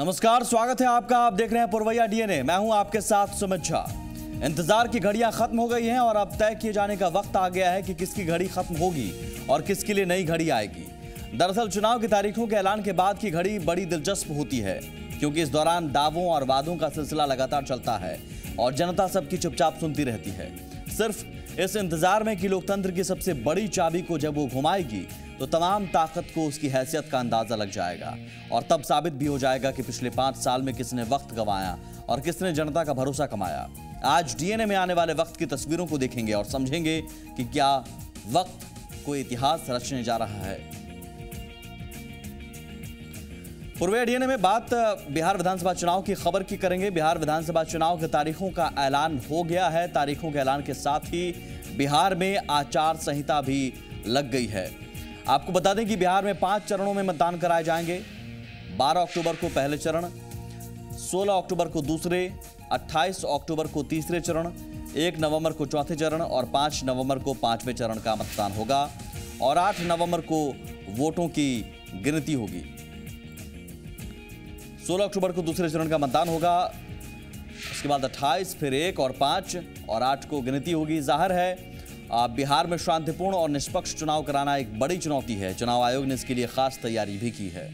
नमस्कार, स्वागत है आपका। आप देख रहे हैं पुरवैया डीएनए। मैं हूं आपके साथ सुमित झा। इंतजार की घड़ियां खत्म हो गई हैं और अब तय किए जाने का वक्त आ गया है कि किसकी घड़ी खत्म होगी और किसके लिए नई घड़ी आएगी। दरअसल चुनाव की तारीखों के ऐलान के बाद की घड़ी बड़ी दिलचस्प होती है, क्योंकि इस दौरान दावों और वादों का सिलसिला लगातार चलता है और जनता सबकी चुपचाप सुनती रहती है। सिर्फ इस इंतजार में कि लोकतंत्र की सबसे बड़ी चाबी को जब वो घुमाएगी तो तमाम ताकत को उसकी हैसियत का अंदाजा लग जाएगा और तब साबित भी हो जाएगा कि पिछले 5 साल में किसने वक्त गंवाया और किसने जनता का भरोसा कमाया। आज डीएनए में आने वाले वक्त की तस्वीरों को देखेंगे और समझेंगे कि क्या वक्त कोई इतिहास रचने जा रहा है। पुरवैया डीएनए में बात बिहार विधानसभा चुनाव की खबर की करेंगे। बिहार विधानसभा चुनाव के तारीखों का ऐलान हो गया है। तारीखों के ऐलान के साथ ही बिहार में आचार संहिता भी लग गई है। आपको बता दें कि बिहार में 5 चरणों में मतदान कराए जाएंगे। 12 अक्टूबर को पहले चरण, 16 अक्टूबर को दूसरे, 28 अक्टूबर को तीसरे चरण, 1 नवंबर को चौथे चरण और 5 नवंबर को 5वें चरण का मतदान होगा और 8 नवंबर को वोटों की गिनती होगी। 16 अक्टूबर को दूसरे चरण का मतदान होगा, उसके बाद 28, फिर 1 और 5 और 8 को गिनती होगी। जाहिर है बिहार में शांतिपूर्ण और निष्पक्ष चुनाव कराना एक बड़ी चुनौती है। चुनाव आयोग ने इसके लिए खास तैयारी भी की है।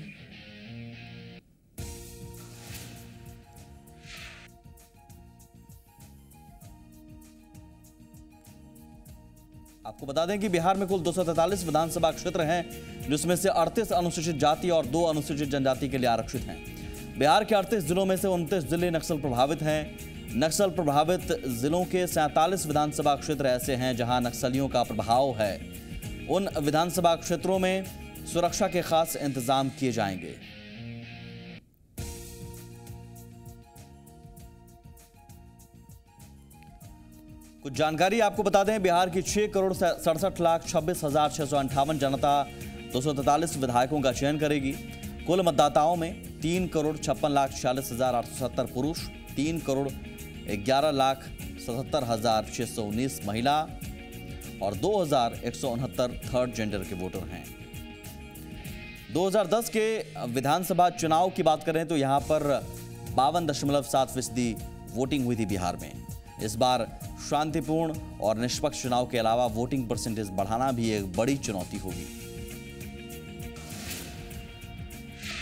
आपको बता दें कि बिहार में कुल 243 विधानसभा क्षेत्र हैं, जिसमें से 38 अनुसूचित जाति और 2 अनुसूचित जनजाति के लिए आरक्षित हैं। बिहार के 38 जिलों में से 29 जिले नक्सल प्रभावित हैं। नक्सल प्रभावित जिलों के 47 विधानसभा क्षेत्र ऐसे हैं जहां नक्सलियों का प्रभाव है। उन विधानसभा क्षेत्रों में सुरक्षा के खास इंतजाम किए जाएंगे। कुछ जानकारी आपको बता दें। बिहार की 6,67,26,658 जनता 243 विधायकों का चयन करेगी। कुल मतदाताओं में 3,56,46,870 पुरुष, 3,11,77,619 महिला और 2,169 थर्ड जेंडर के वोटर हैं। 2010 के विधानसभा चुनाव की बात करें तो यहां पर 52.7% वोटिंग हुई थी बिहार में। इस बार शांतिपूर्ण और निष्पक्ष चुनाव के अलावा वोटिंग परसेंटेज बढ़ाना भी एक बड़ी चुनौती होगी।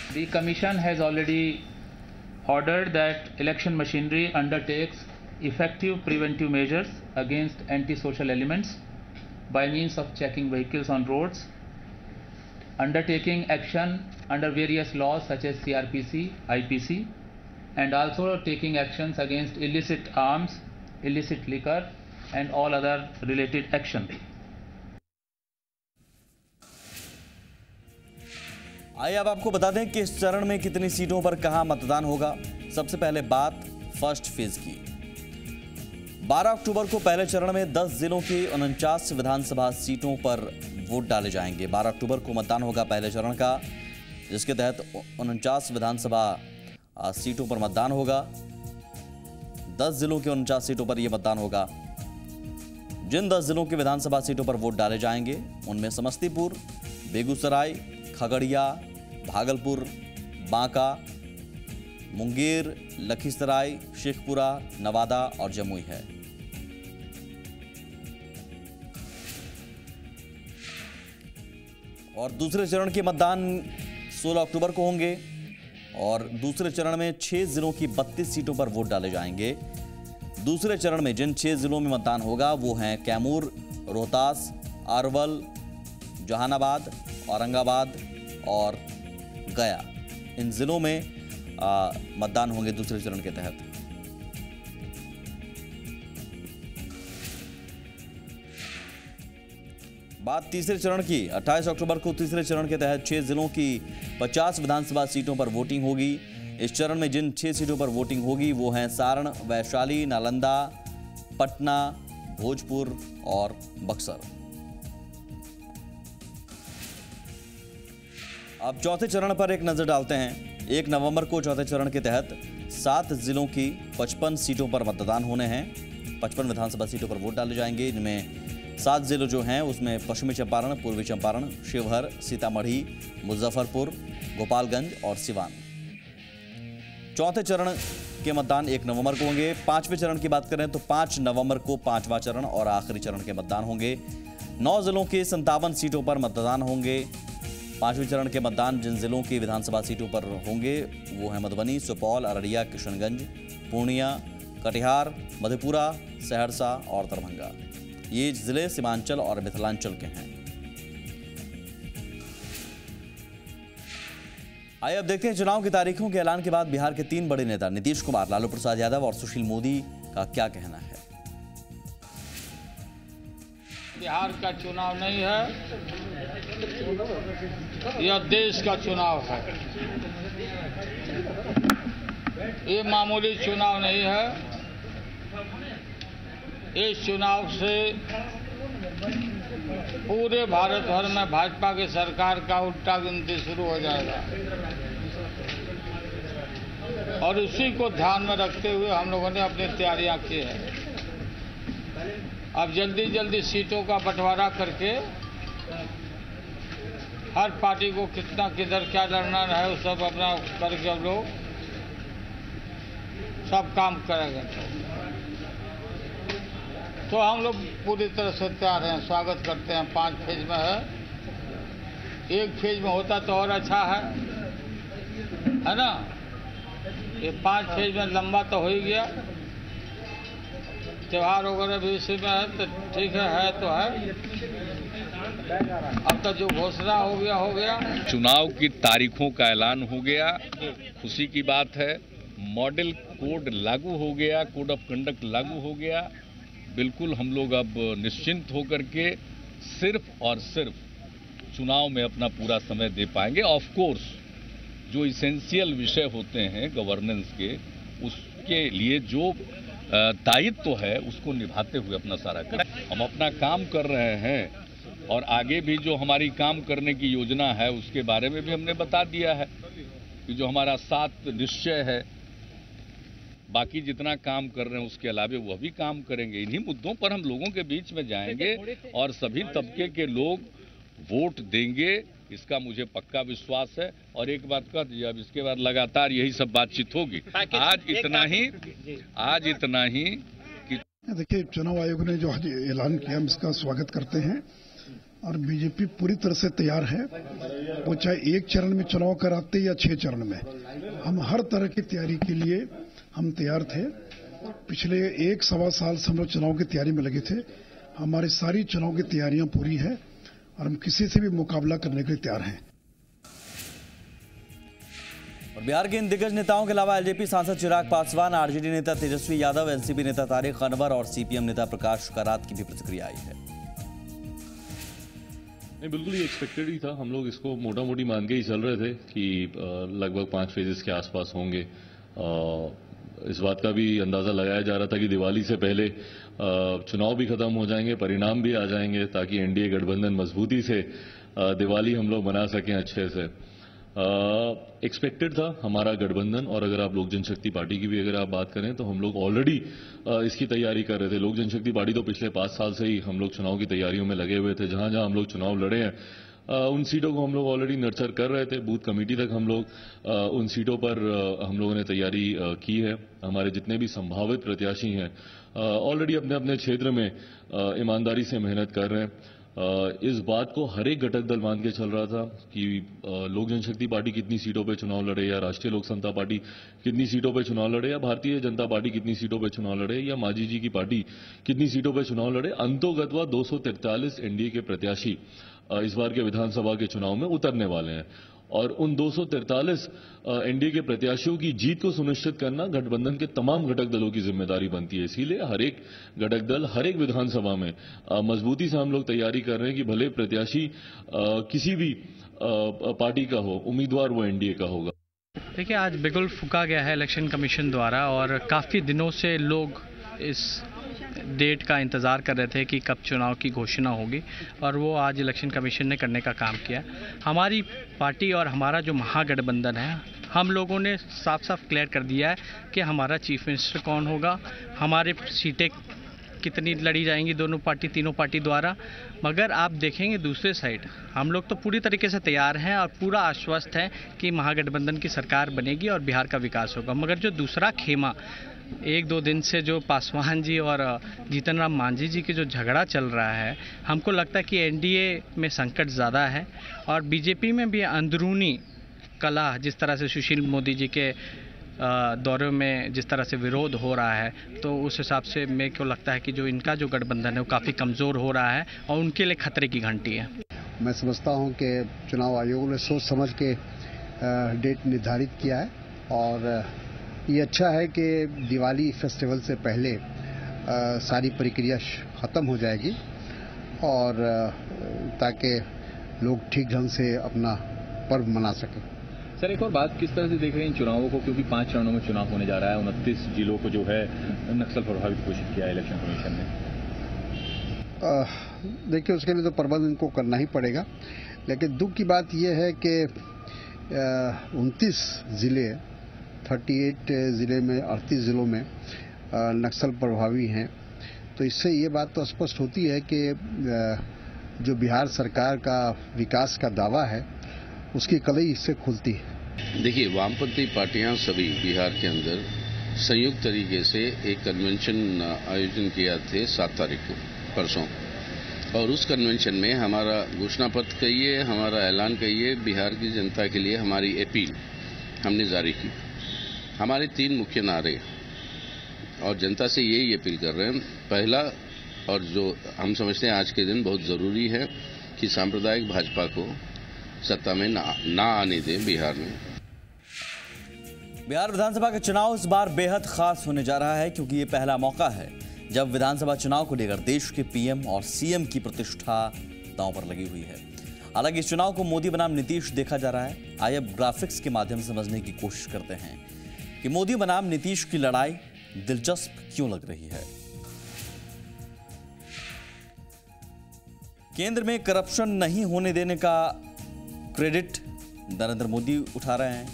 The Commission has already ordered that election machinery undertakes effective preventive measures against antisocial elements by means of checking vehicles on roads, undertaking action under various laws such as CRPC, IPC, and also taking actions against illicit arms, illicit liquor, and all other related action. आइए अब आपको बता दें कि इस चरण में कितनी सीटों पर कहां मतदान होगा। सबसे पहले बात फर्स्ट फेज की। 12 अक्टूबर को पहले चरण में 10 जिलों की 49 विधानसभा सीटों पर वोट डाले जाएंगे। 12 अक्टूबर को मतदान होगा पहले चरण का, जिसके तहत 49 विधानसभा सीटों पर मतदान होगा। 10 जिलों की 49 सीटों पर यह मतदान होगा। जिन 10 जिलों की विधानसभा सीटों पर वोट डाले जाएंगे उनमें समस्तीपुर, बेगूसराय, खगड़िया, भागलपुर, बांका, मुंगेर, लखीसराय, शेखपुरा, नवादा और जमुई है। और दूसरे चरण के मतदान 16 अक्टूबर को होंगे और दूसरे चरण में 6 जिलों की 32 सीटों पर वोट डाले जाएंगे। दूसरे चरण में जिन 6 जिलों में मतदान होगा वो हैं कैमूर, रोहतास, अरवल, जहानाबाद, औरंगाबाद और गया। इन जिलों में मतदान होंगे दूसरे चरण के तहत। बात तीसरे चरण की। 28 अक्टूबर को तीसरे चरण के तहत 6 जिलों की 50 विधानसभा सीटों पर वोटिंग होगी। इस चरण में जिन 6 सीटों पर वोटिंग होगी वो हैं सारण, वैशाली, नालंदा, पटना, भोजपुर और बक्सर। अब चौथे चरण पर एक नजर डालते हैं। 1 नवंबर को चौथे चरण के तहत 7 जिलों की 55 सीटों पर मतदान होने हैं। 55 विधानसभा सीटों पर वोट डाले जाएंगे। इनमें 7 जिले जो हैं उसमें पश्चिमी चंपारण, पूर्वी चंपारण, शिवहर, सीतामढ़ी, मुजफ्फरपुर, गोपालगंज और सिवान। चौथे चरण के मतदान 1 नवंबर को होंगे। 5वें चरण की बात करें तो 5 नवंबर को 5वां चरण और आखिरी चरण के मतदान होंगे। 9 जिलों के 57 सीटों पर मतदान होंगे। 5वें चरण के मतदान जिन जिलों की विधानसभा सीटों पर होंगे वो है मधुबनी, सुपौल, अररिया, किशनगंज, पूर्णिया, कटिहार, मधेपुरा, सहरसा और दरभंगा। ये जिले सीमांचल और मिथिलांचल के हैं। आइए अब देखते हैं चुनाव की तारीखों के ऐलान के बाद बिहार के 3 बड़े नेता नीतीश कुमार, लालू प्रसाद यादव और सुशील मोदी का क्या कहना है। बिहार का चुनाव नहीं है, यह देश का चुनाव है। ये मामूली चुनाव नहीं है। इस चुनाव से पूरे भारत भर में भाजपा की सरकार का उल्टा गिनती शुरू हो जाएगा और उसी को ध्यान में रखते हुए हम लोगों ने अपनी तैयारियां की है। अब जल्दी जल्दी सीटों का बंटवारा करके हर पार्टी को कितना किधर क्या लड़ना है वो सब अपना करके हम लोग सब काम करेंगे। तो हम लोग पूरी तरह से तैयार हैं, स्वागत करते हैं। 5 फेज में है, 1 फेज में होता तो और अच्छा है ना। ये 5 फेज में लंबा तो हो ही गया, त्योहार वगैरह भी इसी में है तो ठीक है तो है। अब तक जो घोषणा हो गया। चुनाव की तारीखों का ऐलान हो गया, खुशी की बात है। मॉडल कोड लागू हो गया, कोड ऑफ कंडक्ट लागू हो गया। बिल्कुल हम लोग अब निश्चिंत होकर के सिर्फ और सिर्फ चुनाव में अपना पूरा समय दे पाएंगे। ऑफ कोर्स जो इसेंशियल विषय होते हैं गवर्नेंस के, उसके लिए जो दायित्व है उसको निभाते हुए अपना सारा करें। हम अपना काम कर रहे हैं और आगे भी जो हमारी काम करने की योजना है उसके बारे में भी हमने बता दिया है कि जो हमारा 7 निश्चय है, बाकी जितना काम कर रहे हैं उसके अलावा वह भी काम करेंगे। इन्हीं मुद्दों पर हम लोगों के बीच में जाएंगे और सभी तबके के लोग वोट देंगे, इसका मुझे पक्का विश्वास है। और एक बात कह दीजिए, अब इसके बाद लगातार यही सब बातचीत होगी। आज इतना ही कि देखिए, चुनाव आयोग ने जो ऐलान किया हम इसका स्वागत करते हैं और बीजेपी पूरी तरह से तैयार है। वो चाहे 1 चरण में चुनाव कराते या 6 चरण में, हम हर तरह की तैयारी के लिए हम तैयार थे। पिछले 1-1.25 साल से हम लोग चुनाव की तैयारी में लगे थे। हमारी सारी चुनाव की तैयारियां पूरी है और हम किसी से भी मुकाबला करने के लिए तैयार हैं। और बिहार के इन दिग्गज नेताओं के अलावा एलजेपी सांसद चिराग पासवान, आरजेडी नेता तेजस्वी यादव, एनसीपी नेता तारिक अनवर और सीपीएम नेता प्रकाश करात की भी प्रतिक्रिया आई है। नहीं, बिल्कुल ही एक्सपेक्टेड ही था। हम लोग इसको मोटा मोटी मान के ही चल रहे थे कि लगभग 5 फेजेस के आसपास होंगे। इस बात का भी अंदाजा लगाया जा रहा था कि दिवाली से पहले चुनाव भी खत्म हो जाएंगे, परिणाम भी आ जाएंगे, ताकि एनडीए गठबंधन मजबूती से दिवाली हम लोग मना सकें अच्छे से। एक्सपेक्टेड था हमारा गठबंधन। और अगर आप लोक जनशक्ति पार्टी की भी अगर आप बात करें तो हम लोग ऑलरेडी इसकी तैयारी कर रहे थे। लोक जनशक्ति पार्टी तो पिछले 5 साल से ही हम लोग चुनाव की तैयारियों में लगे हुए थे। जहां जहां हम लोग चुनाव लड़े हैं उन सीटों को हम लोग ऑलरेडी नर्चर कर रहे थे। बूथ कमेटी तक हम लोग उन सीटों पर हम लोगों ने तैयारी की है। हमारे जितने भी संभावित प्रत्याशी हैं ऑलरेडी अपने अपने क्षेत्र में ईमानदारी से मेहनत कर रहे हैं। इस बात को हर एक घटक दल मान के चल रहा था कि लोक जनशक्ति पार्टी कितनी सीटों पे चुनाव लड़े, या राष्ट्रीय लोक समता पार्टी कितनी सीटों पे चुनाव लड़े, या भारतीय जनता पार्टी कितनी सीटों पे चुनाव लड़े, या मांझी जी की पार्टी कितनी सीटों पे चुनाव लड़े। अंतोगत्वा 243 एनडीए के प्रत्याशी इस बार के विधानसभा के चुनाव में उतरने वाले हैं और उन 243 एनडीए के प्रत्याशियों की जीत को सुनिश्चित करना गठबंधन के तमाम घटक दलों की जिम्मेदारी बनती है। इसीलिए हर एक घटक दल हर एक विधानसभा में मजबूती से हम लोग तैयारी कर रहे हैं कि भले प्रत्याशी किसी भी पार्टी का हो, उम्मीदवार वो एनडीए का होगा। देखिए, आज बिगुल फूंका गया है इलेक्शन कमीशन द्वारा और काफ़ी दिनों से लोग इस डेट का इंतज़ार कर रहे थे कि कब चुनाव की घोषणा होगी और वो आज इलेक्शन कमीशन ने करने का काम किया। हमारी पार्टी और हमारा जो महागठबंधन है, हम लोगों ने साफ साफ क्लियर कर दिया है कि हमारा चीफ मिनिस्टर कौन होगा, हमारे सीटें कितनी लड़ी जाएंगी दोनों पार्टी तीनों पार्टी द्वारा, मगर आप देखेंगे दूसरे साइड हम लोग तो पूरी तरीके से तैयार हैं और पूरा आश्वस्त हैं कि महागठबंधन की सरकार बनेगी और बिहार का विकास होगा। मगर जो दूसरा खेमा 1-2 दिन से जो पासवान जी और जीतन राम मांझी जी की जो झगड़ा चल रहा है, हमको लगता है कि एनडीए में संकट ज़्यादा है और बीजेपी में भी अंदरूनी कलह, जिस तरह से सुशील मोदी जी के दौरे में जिस तरह से विरोध हो रहा है, तो उस हिसाब से मेरे को लगता है कि जो इनका जो गठबंधन है वो काफ़ी कमज़ोर हो रहा है और उनके लिए खतरे की घंटी है। मैं समझता हूं कि चुनाव आयोग ने सोच समझ के डेट निर्धारित किया है और ये अच्छा है कि दिवाली फेस्टिवल से पहले सारी प्रक्रिया ख़त्म हो जाएगी और ताकि लोग ठीक ढंग से अपना पर्व मना सकें। सर, एक और बात, किस तरह से देख रहे हैं इन चुनावों को, क्योंकि 5 चरणों में चुनाव होने जा रहा है, 29 जिलों को जो है नक्सल प्रभावित घोषित किया है इलेक्शन कमीशन ने। देखिए, उसके लिए तो प्रबंध इनको करना ही पड़ेगा, लेकिन दुख की बात यह है कि 29 जिले 38 जिले में 38 जिलों में नक्सल प्रभावी हैं, तो इससे ये बात तो स्पष्ट होती है कि जो बिहार सरकार का विकास का दावा है उसकी कलई इससे खुलती है। देखिए, वामपंथी पार्टियां सभी बिहार के अंदर संयुक्त तरीके से एक कन्वेंशन आयोजन किया थे 7 तारीख को, परसों, और उस कन्वेंशन में हमारा घोषणा पत्र कहिए, हमारा ऐलान कहिए, बिहार की जनता के लिए हमारी अपील हमने जारी की। हमारे 3 मुख्य नारे और जनता से यही अपील कर रहे हैं। पहला, और जो हम समझते हैं आज के दिन बहुत जरूरी है, कि सांप्रदायिक भाजपा को सत्ता में ना आने दें बिहार में। बिहार विधानसभा का चुनाव इस बार बेहद खास होने जा रहा है, क्योंकि ये पहला मौका है जब विधानसभा चुनाव को लेकर देश के पीएम और सीएम की प्रतिष्ठा दांव पर लगी हुई है। हालांकि इस चुनाव को मोदी बनाम नीतीश देखा जा रहा है। आइए अब ग्राफिक्स के माध्यम से समझने की कोशिश करते हैं कि मोदी बनाम नीतीश की लड़ाई दिलचस्प क्यों लग रही है। केंद्र में करप्शन नहीं होने देने का क्रेडिट नरेंद्र मोदी उठा रहे हैं,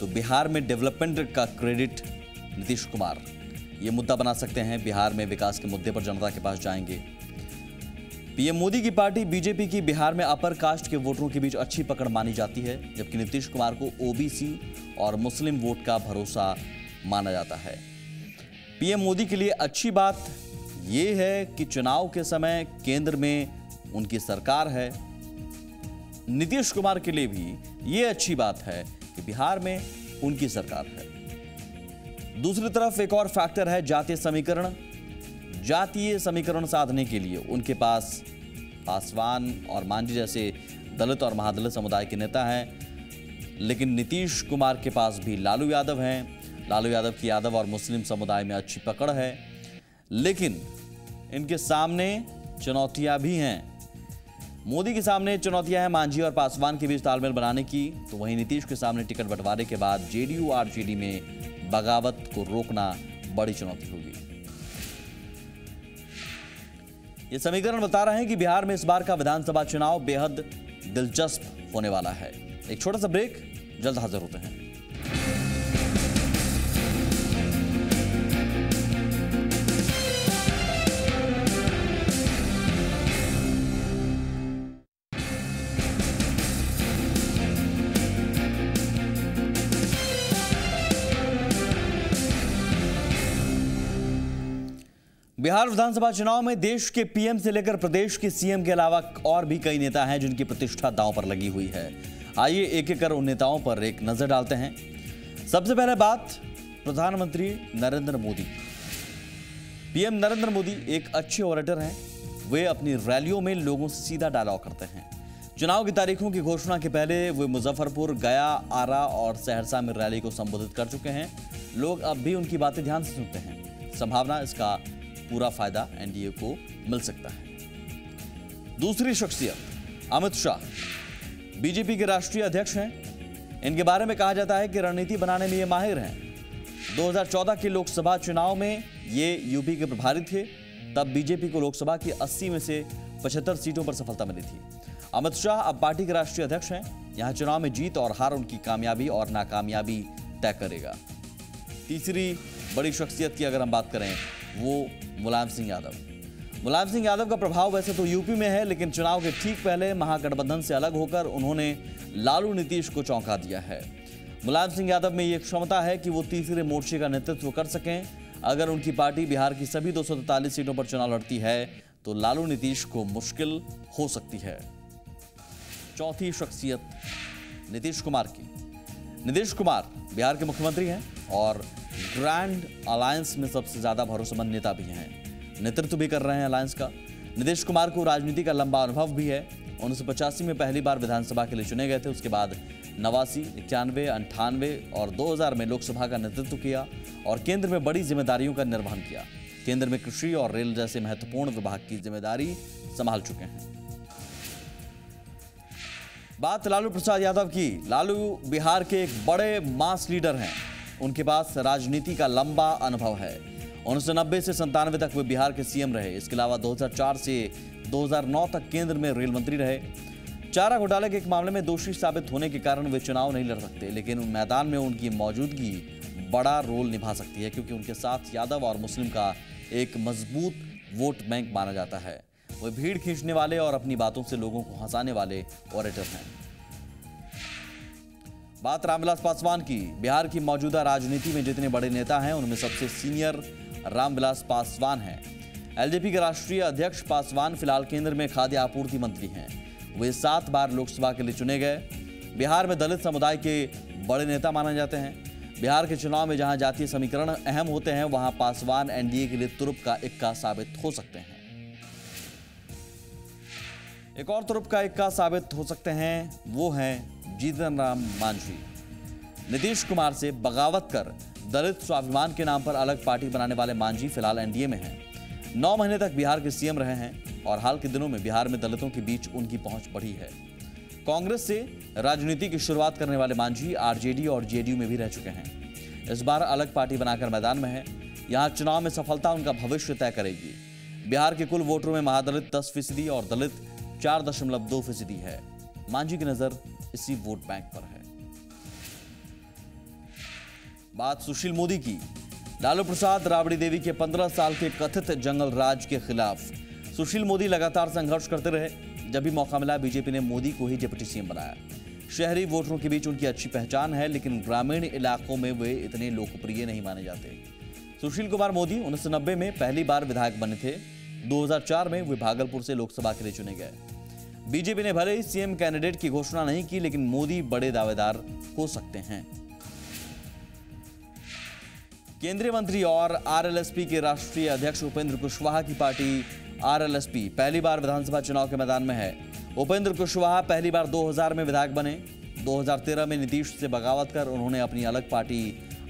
तो बिहार में डेवलपमेंट का क्रेडिट नीतीश कुमार ये मुद्दा बना सकते हैं। बिहार में विकास के मुद्दे पर जनता के पास जाएंगे। पीएम मोदी की पार्टी बीजेपी की बिहार में अपर कास्ट के वोटरों के बीच अच्छी पकड़ मानी जाती है, जबकि नीतीश कुमार को ओबीसी और मुस्लिम वोट का भरोसा माना जाता है। पीएम मोदी के लिए अच्छी बात यह है कि चुनाव के समय केंद्र में उनकी सरकार है। नीतीश कुमार के लिए भी यह अच्छी बात है कि बिहार में उनकी सरकार है। दूसरी तरफ एक और फैक्टर है जातीय समीकरण। जातीय समीकरण साधने के लिए उनके पास पासवान और मांझी जैसे दलित और महादलित समुदाय के नेता हैं, लेकिन नीतीश कुमार के पास भी लालू यादव हैं। लालू यादव की यादव और मुस्लिम समुदाय में अच्छी पकड़ है, लेकिन इनके सामने चुनौतियां भी हैं। मोदी के सामने चुनौतियां हैं मांझी और पासवान के बीच तालमेल बनाने की, तो वहीं नीतीश के सामने टिकट बंटवारे के बाद जेडीयू आरजेडी में बगावत को रोकना बड़ी चुनौती होगी। ये समीकरण बता रहे हैं कि बिहार में इस बार का विधानसभा चुनाव बेहद दिलचस्प होने वाला है। एक छोटा सा ब्रेक, जल्द हाजिर होते हैं। बिहार विधानसभा चुनाव में देश के पीएम से लेकर प्रदेश के सीएम के अलावा और भी कई नेता हैं जिनकी प्रतिष्ठा दांव पर लगी हुई है। आइए एक एक कर उन नेताओं पर एक नजर डालते हैं। सबसे पहले बात प्रधानमंत्री नरेंद्र मोदी। पीएम नरेंद्र मोदी एक अच्छे ऑरेटर हैं। वे अपनी रैलियों में लोगों से सीधा डायलॉग करते हैं। चुनाव की तारीखों की घोषणा के पहले वे मुजफ्फरपुर, गया, आरा और सहरसा में रैली को संबोधित कर चुके हैं। लोग अब भी उनकी बातें ध्यान से सुनते हैं। संभावना इसका पूरा फायदा एनडीए को मिल सकता है। दूसरी शख्सियत अमित शाह, बीजेपी के राष्ट्रीय अध्यक्ष हैं। इनके बारे में कहा जाता है कि रणनीति बनाने में ये माहिर हैं। 2014 के लोकसभा चुनाव में ये यूपी के प्रभारी थे। तब बीजेपी को लोकसभा की 80 में से 75 सीटों पर सफलता मिली थी। अमित शाह अब पार्टी के राष्ट्रीय अध्यक्ष हैं। यहां चुनाव में जीत और हार उनकी कामयाबी और नाकामयाबी तय करेगा। तीसरी बड़ी शख्सियत की अगर हम बात करें, वो मुलायम सिंह यादव। मुलायम सिंह यादव का प्रभाव वैसे तो यूपी में है, लेकिन चुनाव के ठीक पहले महागठबंधन से अलग होकर उन्होंने लालू नीतीश को चौंका दिया है। मुलायम सिंह यादव में ये क्षमता है कि वो तीसरे मोर्चे का नेतृत्व कर सकें। अगर उनकी पार्टी बिहार की सभी 243 सीटों पर चुनाव लड़ती है तो लालू नीतीश को मुश्किल हो सकती है। चौथी शख्सियत नीतीश कुमार की। नीतीश कुमार बिहार के मुख्यमंत्री हैं और ग्रैंड अलायंस में सबसे ज्यादा भरोसेमंद नेता भी हैं। नेतृत्व भी कर रहे हैं अलायंस का। नीतीश कुमार को राजनीति का लंबा अनुभव भी है। 1985 में पहली बार विधानसभा के लिए चुने गए थे। उसके बाद 89, 91, 98 और 2000 में लोकसभा का नेतृत्व किया और केंद्र में बड़ी जिम्मेदारियों का निर्वहन किया। केंद्र में कृषि और रेल जैसे महत्वपूर्ण विभाग की जिम्मेदारी संभाल चुके हैं। बात लालू प्रसाद यादव की। लालू बिहार के एक बड़े मास लीडर हैं। उनके पास राजनीति का लंबा अनुभव है। 1990 से 97 तक वे बिहार के सीएम रहे। इसके अलावा 2004 से 2009 तक केंद्र में रेल मंत्री रहे। चारा घोटाले के एक मामले में दोषी साबित होने के कारण वे चुनाव नहीं लड़ सकते, लेकिन मैदान में उनकी मौजूदगी बड़ा रोल निभा सकती है, क्योंकि उनके साथ यादव और मुस्लिम का एक मजबूत वोट बैंक माना जाता है। वे भीड़ खींचने वाले और अपनी बातों से लोगों को हंसाने वाले ऑरेटर हैं। बात रामविलास पासवान की। बिहार की मौजूदा राजनीति में जितने बड़े नेता हैं उनमें सबसे सीनियर रामविलास पासवान हैं। एलजेपी के राष्ट्रीय अध्यक्ष पासवान फिलहाल केंद्र में खाद्य आपूर्ति मंत्री हैं। वे 7 बार लोकसभा के लिए चुने गए। बिहार में दलित समुदाय के बड़े नेता माने जाते हैं। बिहार के चुनाव में जहां जातीय समीकरण अहम होते हैं, वहां पासवान एनडीए के लिए तुरुप का इक्का साबित हो सकते हैं। एक और तुरुप का इक्का साबित हो सकते हैं, वो हैं जीतन राम मांझी। नीतीश कुमार से बगावत कर दलित स्वाभिमान के नाम पर अलग पार्टी बनाने वाले मांझी फिलहाल एनडीए में हैं। 9 महीने तक बिहार के सीएम रहे हैं और हाल के दिनों में बिहार में दलितों के बीच उनकी पहुंच बढ़ी है। कांग्रेस से राजनीति की शुरुआत करने वाले मांझी आरजेडी और जेडीयू में भी रह चुके हैं। इस बार अलग पार्टी बनाकर मैदान में है। यहां चुनाव में सफलता उनका भविष्य तय करेगी। बिहार के कुल वोटरों में महादलित 10% और दलित 4.2% है। मांझी की नजर इसी वोट बैंक पर है। बात सुशील मोदी की। लालू प्रसाद राबड़ी देवी के 15 साल के कथित जंगल राज के खिलाफ सुशील मोदी लगातार संघर्ष करते रहे। जब भी मौका मिला बीजेपी ने मोदी को ही डिप्टी सीएम बनाया। शहरी वोटरों के बीच उनकी अच्छी पहचान है, लेकिन ग्रामीण इलाकों में वे इतने लोकप्रिय नहीं माने जाते। सुशील कुमार मोदी 1990 में पहली बार विधायक बने थे। 2004 में वे भागलपुर से लोकसभा के लिए चुने गए। बीजेपी ने भले ही सीएम कैंडिडेट की घोषणा नहीं की, लेकिन मोदी बड़े दावेदार हो सकते हैं। केंद्रीय मंत्री और आरएलएसपी के राष्ट्रीय अध्यक्ष उपेंद्र कुशवाहा की पार्टी आरएलएसपी पहली बार विधानसभा चुनाव के मैदान में है। उपेंद्र कुशवाहा पहली बार 2000 में विधायक बने। 2013 में नीतीश से बगावत कर उन्होंने अपनी अलग पार्टी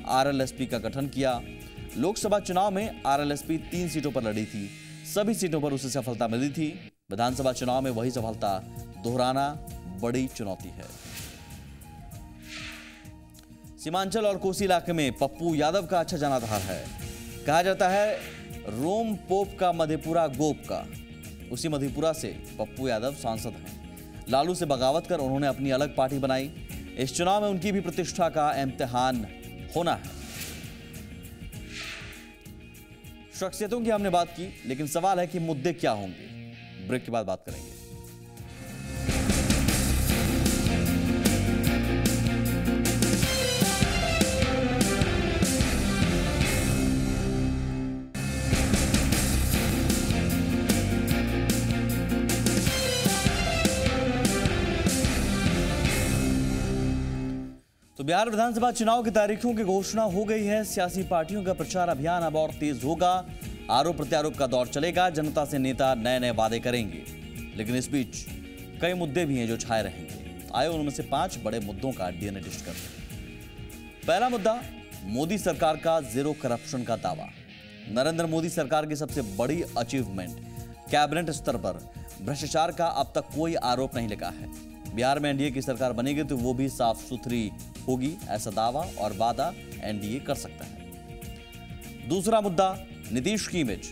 आरएलएसपी का गठन किया। लोकसभा चुनाव में आरएलएसपी 3 सीटों पर लड़ी थी। सभी सीटों पर उसे सफलता मिली थी। विधानसभा चुनाव में वही सफलता दोहराना बड़ी चुनौती है। सीमांचल और कोसी इलाके में पप्पू यादव का अच्छा जनाधार है। कहा जाता है रोम पोप का मधेपुरा गोप का। उसी मधेपुरा से पप्पू यादव सांसद हैं। लालू से बगावत कर उन्होंने अपनी अलग पार्टी बनाई। इस चुनाव में उनकी भी प्रतिष्ठा का इम्तिहान होना है। शख्सियतों की हमने बात की, लेकिन सवाल है कि मुद्दे क्या होंगे। ब्रेक के बाद बात करेंगे। तो बिहार विधानसभा चुनाव की तारीखों की घोषणा हो गई है। सियासी पार्टियों का प्रचार अभियान अब और तेज होगा। आरोप प्रत्यारोप का दौर चलेगा। जनता से नेता नए नए वादे करेंगे, लेकिन इस बीच कई मुद्दे भी हैं जो छाए रहेंगे। आए उनमें से 5 बड़े मुद्दों का डीएनए लिस्ट करते हैं। पहला मुद्दा, मोदी सरकार का जीरो करप्शन का दावा। नरेंद्र मोदी सरकार की सबसे बड़ी अचीवमेंट, कैबिनेट स्तर पर भ्रष्टाचार का अब तक कोई आरोप नहीं लगा है। बिहार में एनडीए की सरकार बनेगी तो वो भी साफ सुथरी होगी, ऐसा दावा और वादा एनडीए कर सकता है। दूसरा मुद्दा, नीतीश की इमेज।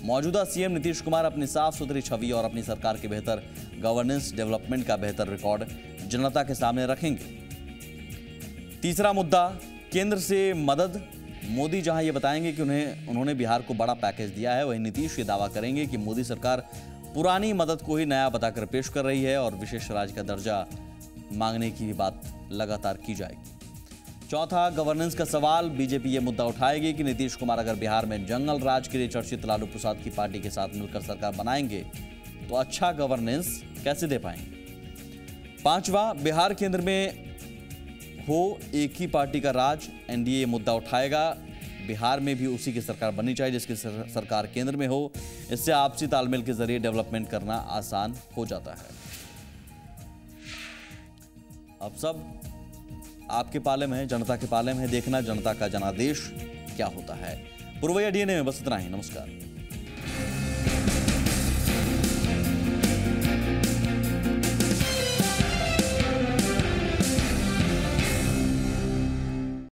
मौजूदा सीएम नीतीश कुमार अपनी साफ सुथरी छवि और अपनी सरकार के बेहतर गवर्नेंस डेवलपमेंट का बेहतर रिकॉर्ड जनता के सामने रखेंगे। तीसरा मुद्दा, केंद्र से मदद मोदी जहां ये बताएंगे कि उन्होंने बिहार को बड़ा पैकेज दिया है, वहीं नीतीश ये दावा करेंगे कि मोदी सरकार पुरानी मदद को ही नया बताकर पेश कर रही है और विशेष राज्य का दर्जा मांगने की भी बात लगातार की जाएगी। चौथा, गवर्नेंस का सवाल। बीजेपी ये मुद्दा उठाएगी कि नीतीश कुमार अगर बिहार में जंगल राज के लिए चर्चित लालू प्रसाद की पार्टी के साथ मिलकर सरकार बनाएंगे तो अच्छा गवर्नेंस कैसे दे पाएंगे। पांचवा, बिहार केंद्र में हो एक ही पार्टी का राज। एनडीए मुद्दा उठाएगा, बिहार में भी उसी की सरकार बननी चाहिए जिसकी सरकार केंद्र में हो। इससे आपसी तालमेल के जरिए डेवलपमेंट करना आसान हो जाता है। अब सब आपके पाले में है, जनता के पाले में है। देखना जनता का जनादेश क्या होता है। पुरवैया डीएनए में बस इतना ही। नमस्कार।